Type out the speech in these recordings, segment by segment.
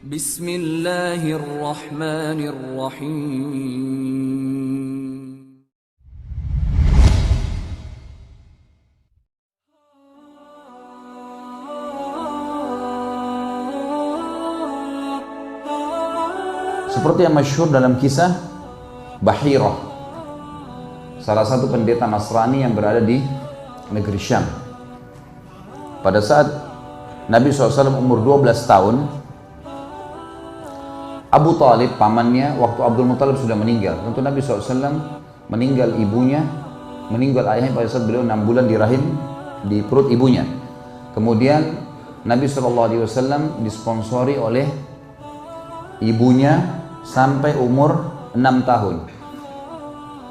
Bismillahirrahmanirrahim. Seperti yang masyhur dalam kisah Bahirah, salah satu pendeta Nasrani yang berada di negeri Syam. Pada saat Nabi SAW umur 12 tahun, Abu Talib, pamannya, waktu Abdul Muttalib sudah meninggal. Tentu Nabi SAW meninggal ibunya, meninggal ayahnya pada saat beliau 6 bulan di rahim, di perut ibunya. Kemudian Nabi SAW disponsori oleh ibunya sampai umur 6 tahun.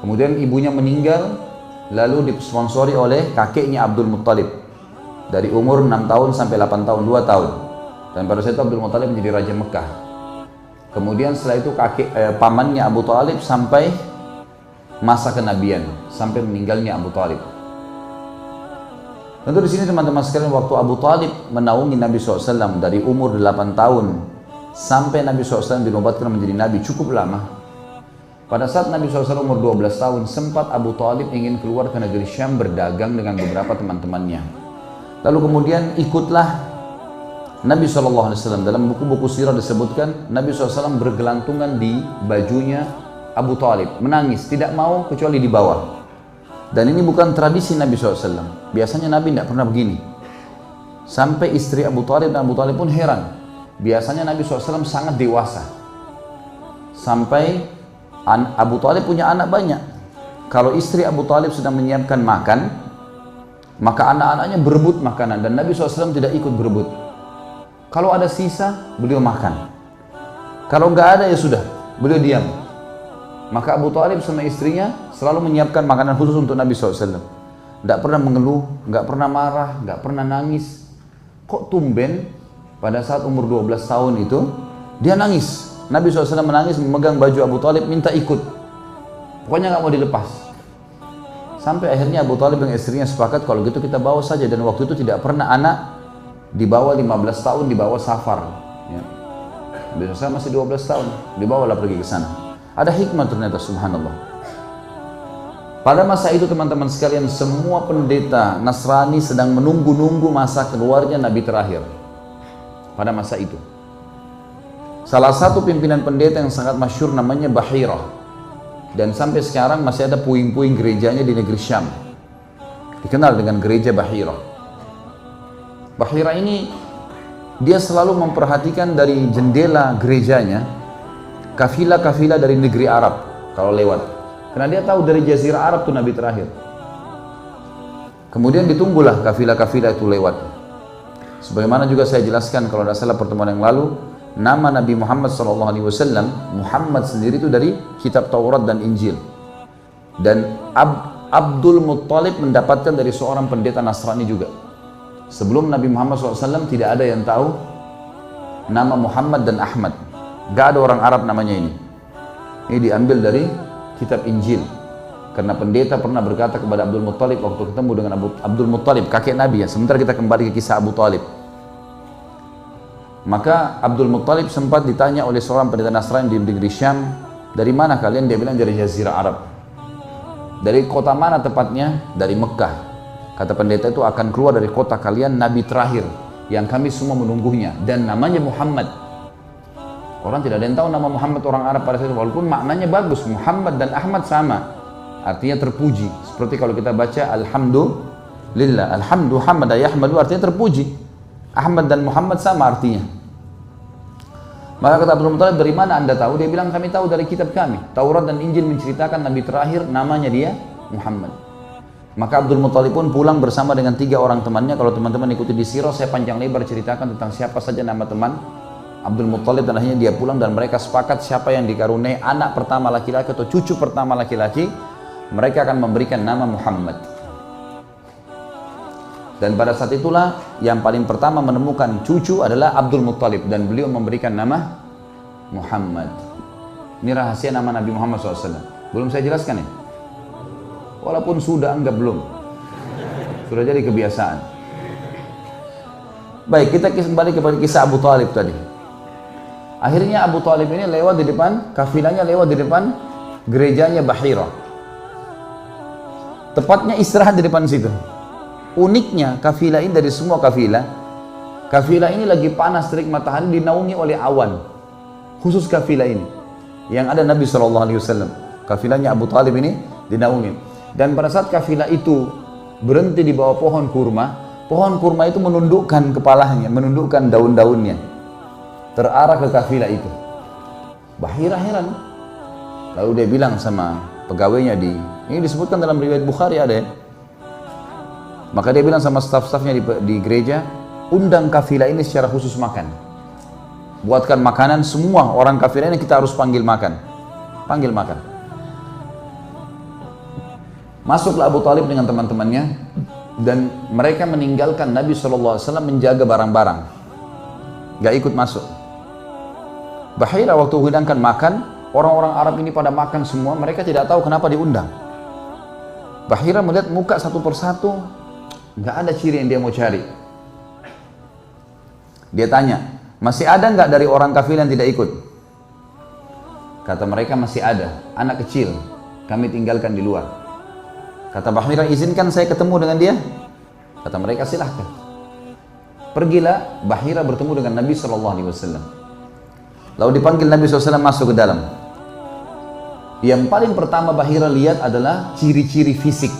Kemudian ibunya meninggal, lalu disponsori oleh kakeknya Abdul Muttalib dari umur 6 tahun sampai 8 tahun, 2 tahun. Dan pada saat itu Abdul Muttalib menjadi Raja Mekah. Kemudian setelah itu pamannya Abu Talib sampai masa kenabian, sampai meninggalnya Abu Talib. Tentu di sini teman-teman sekalian, waktu Abu Talib menaungi Nabi SAW dari umur 8 tahun sampai Nabi SAW dinobatkan menjadi Nabi, cukup lama. Pada saat Nabi SAW umur 12 tahun, sempat Abu Talib ingin keluar ke negeri Syam berdagang dengan beberapa teman-temannya. Lalu kemudian ikutlah Nabi SAW. Dalam buku-buku sirah disebutkan Nabi SAW bergelantungan di bajunya Abu Talib, menangis, tidak mau kecuali di bawah. Dan ini bukan tradisi Nabi SAW. Biasanya Nabi tidak pernah begini. Sampai istri Abu Talib dan Abu Talib pun heran. Biasanya Nabi SAW sangat dewasa. Sampai Abu Talib punya anak banyak. Kalau istri Abu Talib sedang menyiapkan makan, maka anak-anaknya berebut makanan dan Nabi SAW tidak ikut berebut. Kalau ada sisa, beliau makan. Kalau nggak ada ya sudah, beliau diam. Maka Abu Talib sama istrinya selalu menyiapkan makanan khusus untuk Nabi SAW. Nggak pernah mengeluh, nggak pernah marah, nggak pernah nangis. Kok tumben pada saat umur 12 tahun itu, dia nangis. Nabi SAW menangis, memegang baju Abu Talib, minta ikut. Pokoknya nggak mau dilepas. Sampai akhirnya Abu Talib dan istrinya sepakat, kalau gitu kita bawa saja. Dan waktu itu tidak pernah anak di bawah 15 tahun dibawa safar. Ya. Biasanya masih 12 tahun, dibawalah pergi ke sana. Ada hikmah ternyata, subhanallah. Pada masa itu teman-teman sekalian, semua pendeta Nasrani sedang menunggu-nunggu masa keluarnya Nabi terakhir. Pada masa itu, salah satu pimpinan pendeta yang sangat masyhur namanya Bahirah. Dan sampai sekarang masih ada puing-puing gerejanya di negeri Syam. Dikenal dengan gereja Bahirah. Bahirah ini, dia selalu memperhatikan dari jendela gerejanya kafilah-kafilah dari negeri Arab kalau lewat. Karena dia tahu dari Jazirah Arab itu Nabi terakhir. Kemudian ditunggulah kafilah-kafilah itu lewat. Sebagaimana juga saya jelaskan kalau tidak salah pertemuan yang lalu, nama Nabi Muhammad SAW, Muhammad sendiri itu dari kitab Taurat dan Injil. Dan Abdul Muttalib mendapatkan dari seorang pendeta Nasrani juga. Sebelum Nabi Muhammad SAW tidak ada yang tahu nama Muhammad dan Ahmad. Gak ada orang Arab namanya ini. Ini diambil dari kitab Injil. Karena pendeta pernah berkata kepada Abdul Muttalib waktu ketemu dengan Abdul Muttalib, kakek Nabi ya. Sementara kita kembali ke kisah Abu Talib. Maka Abdul Muttalib sempat ditanya oleh seorang pendeta Nasrani di negeri Syam, dari mana kalian? Dia bilang dari Jazirah Arab. Dari kota mana tepatnya? Dari Mekah. Kata pendeta itu, akan keluar dari kota kalian Nabi terakhir yang kami semua menunggunya dan namanya Muhammad. Orang tidak ada yang tahu nama Muhammad orang Arab pada saat itu, walaupun maknanya bagus. Muhammad dan Ahmad sama, artinya terpuji. Seperti kalau kita baca Alhamdulillah, Alhamdu hamada yahmadu, artinya terpuji. Ahmad dan Muhammad sama artinya. Maka kata Abdul Muttalib, dari mana anda tahu? Dia bilang, kami tahu dari kitab kami. Taurat dan Injil menceritakan Nabi terakhir namanya dia Muhammad. Maka Abdul Muttalib pun pulang bersama dengan 3 orang temannya. Kalau teman-teman ikuti di sirah, saya panjang lebar ceritakan tentang siapa saja nama teman Abdul Muttalib, dan akhirnya dia pulang dan mereka sepakat siapa yang dikaruniai anak pertama laki-laki atau cucu pertama laki-laki, mereka akan memberikan nama Muhammad. Dan pada saat itulah yang paling pertama menemukan cucu adalah Abdul Muttalib, dan beliau memberikan nama Muhammad. Ini rahasia nama Nabi Muhammad SAW. Belum saya jelaskan ya? Walaupun sudah, anggap belum. Sudah jadi kebiasaan. Baik, kita kembali kepada kisah Abu Talib tadi. Akhirnya Abu Talib ini lewat di depan, kafilahnya lewat di depan gerejanya Bahira. Tepatnya istirahat di depan situ. Uniknya kafilah ini dari semua kafilah ini lagi panas terik matahari, dinaungi oleh awan. Khusus kafilah ini yang ada Nabi SAW. Kafilahnya Abu Talib ini dinaungi. Dan pada saat kafilah itu berhenti di bawah pohon kurma itu menundukkan kepalanya, menundukkan daun-daunnya, terarah ke kafilah itu. Bahira heran. Lalu dia bilang sama pegawainya, ini disebutkan dalam riwayat Bukhari ada ya. Maka dia bilang sama staf-stafnya di gereja, undang kafilah ini secara khusus makan. Buatkan makanan, semua orang kafilah ini kita harus panggil makan. Panggil makan. Masuklah Abu Talib dengan teman-temannya, dan mereka meninggalkan Nabi SAW menjaga barang-barang. Gak ikut masuk. Bahira waktu hidangkan makan, orang-orang Arab ini pada makan semua, mereka tidak tahu kenapa diundang. Bahira melihat muka satu persatu, gak ada ciri yang dia mau cari. Dia tanya, masih ada nggak dari orang kafilah yang tidak ikut? Kata mereka, masih ada, anak kecil, kami tinggalkan di luar. Kata Bahira, izinkan saya ketemu dengan dia? Kata mereka, silahkan. Pergilah Bahira bertemu dengan Nabi SAW. Lalu dipanggil Nabi SAW masuk ke dalam. Yang paling pertama Bahira lihat adalah ciri-ciri fisik.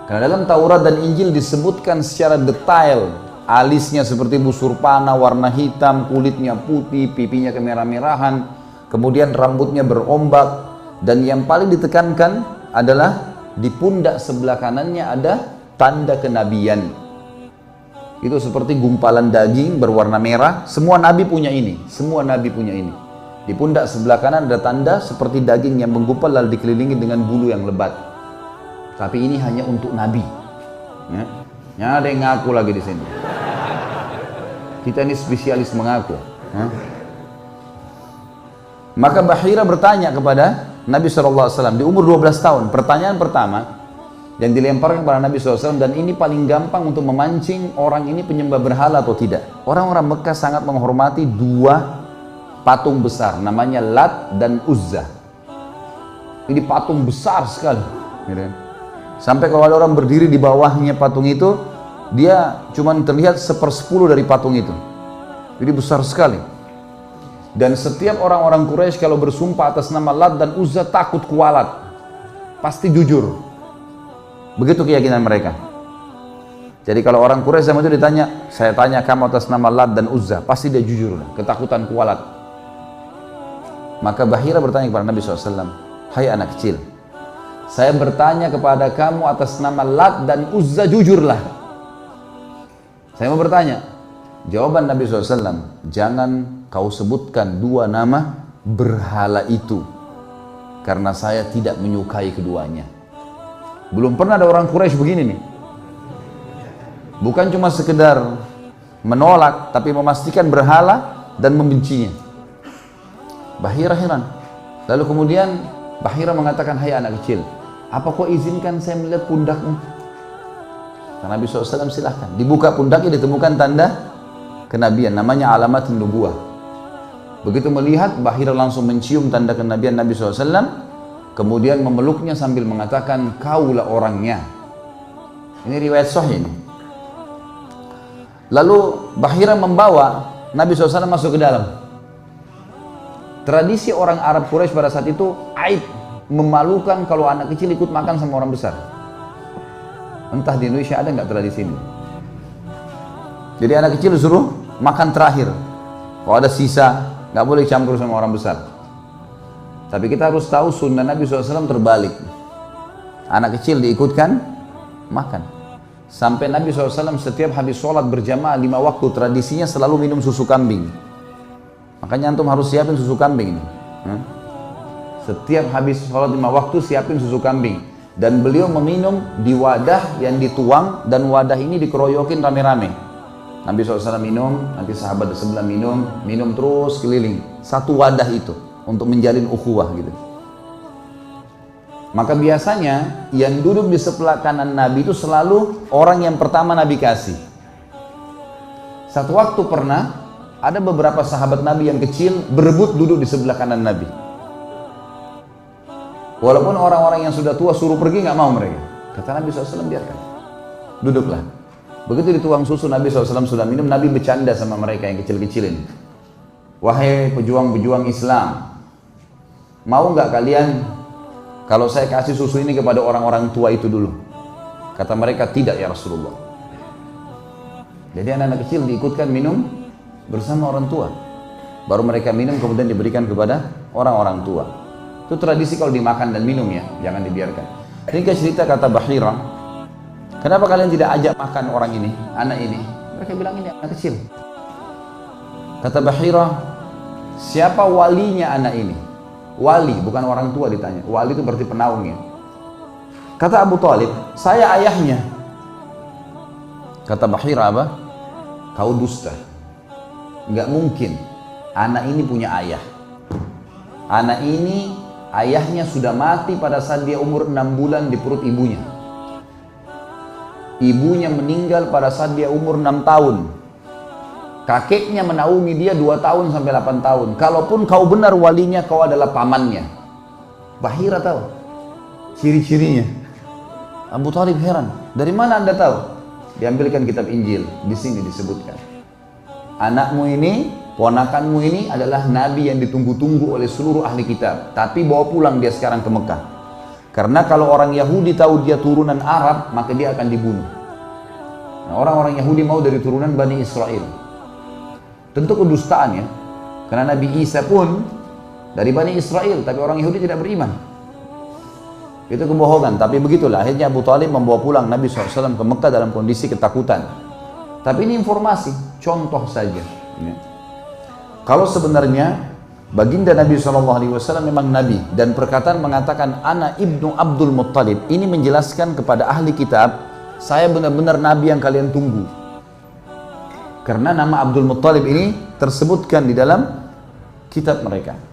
Karena dalam Taurat dan Injil disebutkan secara detail, alisnya seperti busur panah, warna hitam, kulitnya putih, pipinya kemerah-merahan, kemudian rambutnya berombak, dan yang paling ditekankan adalah di pundak sebelah kanannya ada tanda kenabian. Itu seperti gumpalan daging berwarna merah. Semua nabi punya ini. Semua nabi punya ini. Di pundak sebelah kanan ada tanda seperti daging yang menggumpal lalu dikelilingi dengan bulu yang lebat. Tapi ini hanya untuk nabi. Ya, ada yang ngaku lagi di sini. Kita ini spesialis mengaku. Maka Bahira bertanya kepada Nabi SAW di umur 12 tahun. Pertanyaan pertama yang dilemparkan kepada Nabi SAW, dan ini paling gampang untuk memancing orang ini penyembah berhala atau tidak. Orang-orang Mekah sangat menghormati dua patung besar, namanya Lat dan Uzza. Ini patung besar sekali. Sampai kalau ada orang berdiri di bawahnya patung itu, dia cuma terlihat 1/10 dari patung itu. Jadi besar sekali. Dan setiap orang-orang Quraisy kalau bersumpah atas nama Lat dan Uzza takut kualat, pasti jujur. Begitu keyakinan mereka. Jadi kalau orang Quraisy zaman itu ditanya, saya tanya kamu atas nama Lat dan Uzza, pasti dia jujur, ketakutan kualat. Maka Bahira bertanya kepada Nabi SAW, hai anak kecil, saya bertanya kepada kamu atas nama Lat dan Uzza, jujurlah. Saya mau bertanya. Jawaban Nabi SAW, jangan kau sebutkan dua nama berhala itu, karena saya tidak menyukai keduanya. Belum pernah ada orang Quraisy begini nih. Bukan cuma sekedar menolak, tapi memastikan berhala dan membencinya. Bahira heran. Lalu kemudian Bahira mengatakan, hai anak kecil, apa kau izinkan saya melihat pundakmu? Karena Nabi SAW silahkan. Dibuka pundaknya, ditemukan tanda kenabian, namanya alamat nubuwah. Begitu melihat, Bahira langsung mencium tanda kenabian Nabi SAW, kemudian memeluknya sambil mengatakan, kaulah orangnya. Ini riwayat sahih. Lalu Bahira membawa Nabi SAW masuk ke dalam. Tradisi orang Arab Quraisy pada saat itu aib, memalukan kalau anak kecil ikut makan sama orang besar. Entah di Indonesia ada nggak tradisi ini. Jadi anak kecil disuruh makan terakhir. Kalau ada sisa, nggak boleh campur sama orang besar. Tapi kita harus tahu sunnah Nabi SAW terbalik. Anak kecil diikutkan makan. Sampai Nabi SAW setiap habis sholat berjamaah 5 waktu, tradisinya selalu minum susu kambing. Makanya antum harus siapin susu kambing ini. Setiap habis sholat 5 waktu siapin susu kambing. Dan beliau meminum di wadah yang dituang, dan wadah ini dikeroyokin rame-rame. Nabi SAW minum, nanti sahabat di sebelah minum terus keliling. Satu wadah itu untuk menjalin ukhuwah gitu. Maka biasanya yang duduk di sebelah kanan Nabi itu selalu orang yang pertama Nabi kasih. Satu waktu pernah ada beberapa sahabat Nabi yang kecil berebut duduk di sebelah kanan Nabi. Walaupun orang-orang yang sudah tua suruh pergi, nggak mau mereka. Kata Nabi SAW, biarkan, duduklah. Begitu dituang susu, Nabi SAW sudah minum, Nabi bercanda sama mereka yang kecil-kecil ini. Wahai pejuang-pejuang Islam, mau nggak kalian kalau saya kasih susu ini kepada orang-orang tua itu dulu? Kata mereka, tidak ya Rasulullah. Jadi anak-anak kecil diikutkan minum bersama orang tua. Baru mereka minum, kemudian diberikan kepada orang-orang tua. Itu tradisi kalau dimakan dan minum ya, jangan dibiarkan. Ini cerita kata Bahira, kenapa kalian tidak ajak makan orang ini, anak ini? Mereka bilang ini anak kecil. Kata Bahira, siapa walinya anak ini? Wali, bukan orang tua ditanya. Wali itu berarti penaungnya. Kata Abu Talib, saya ayahnya. Kata Bahira apa? Kau dusta. Nggak mungkin anak ini punya ayah. Anak ini ayahnya sudah mati pada saat dia umur 6 bulan di perut ibunya. Ibunya meninggal pada saat dia umur 6 tahun. Kakeknya menaungi dia 2 tahun sampai 8 tahun. Kalaupun kau benar walinya, kau adalah pamannya. Bahira tahu ciri-cirinya. Abu Talib heran, dari mana anda tahu? Diambilkan kitab Injil, di sini disebutkan. Anakmu ini, ponakanmu ini adalah nabi yang ditunggu-tunggu oleh seluruh ahli kitab. Tapi bawa pulang dia sekarang ke Mekah. Karena kalau orang Yahudi tahu dia turunan Arab, maka dia akan dibunuh. Nah, orang-orang Yahudi mau dari turunan Bani Israel. Tentu kedustaan ya. Karena Nabi Isa pun dari Bani Israel, tapi orang Yahudi tidak beriman. Itu kebohongan, tapi begitulah. Akhirnya Abu Talib membawa pulang Nabi SAW ke Mekah dalam kondisi ketakutan. Tapi ini informasi, contoh saja. Ya. Kalau sebenarnya baginda Nabi SAW memang Nabi, dan perkataan mengatakan Ana ibnu Abdul Muttalib, ini menjelaskan kepada ahli kitab, saya benar-benar Nabi yang kalian tunggu. Karena nama Abdul Muttalib ini tersebutkan di dalam kitab mereka.